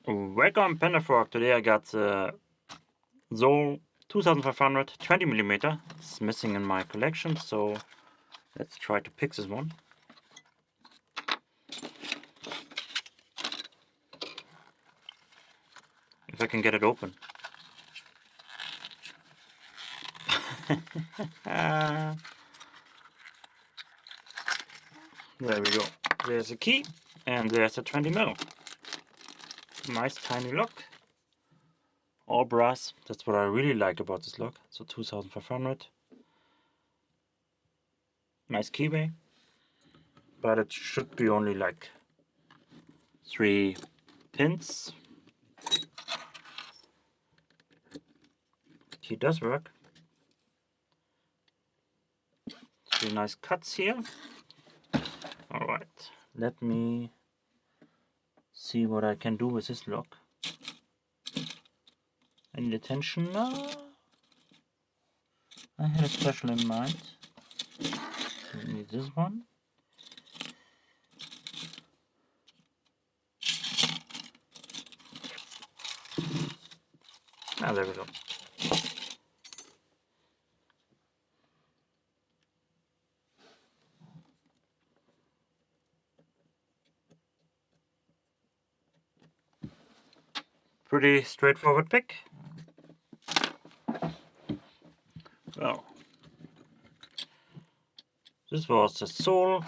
Welcome Panda-Frog. Today I got the Zoll 2500 20mm. It's missing in my collection, so let's try to pick this one. If I can get it open. There we go. There's a key and there's a 20mm. Nice tiny lock. All brass. That's what I really like about this lock. So 2500. Nice keyway. But it should be only like 3 pins. Key does work. 3 nice cuts here. Alright, let me see what I can do with this lock. I need attention now. I had a special in mind. I need this one. Ah, there we go. Pretty straightforward pick. Well, this was the Zoll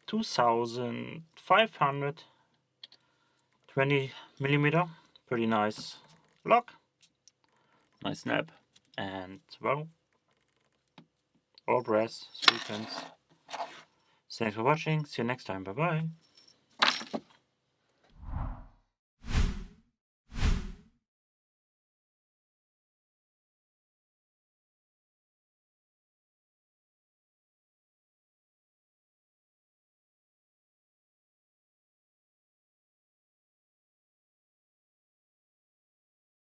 2500 20mm. Pretty nice lock, nice snap, and well, all brass, 3 pins. Thanks for watching. See you next time. Bye bye.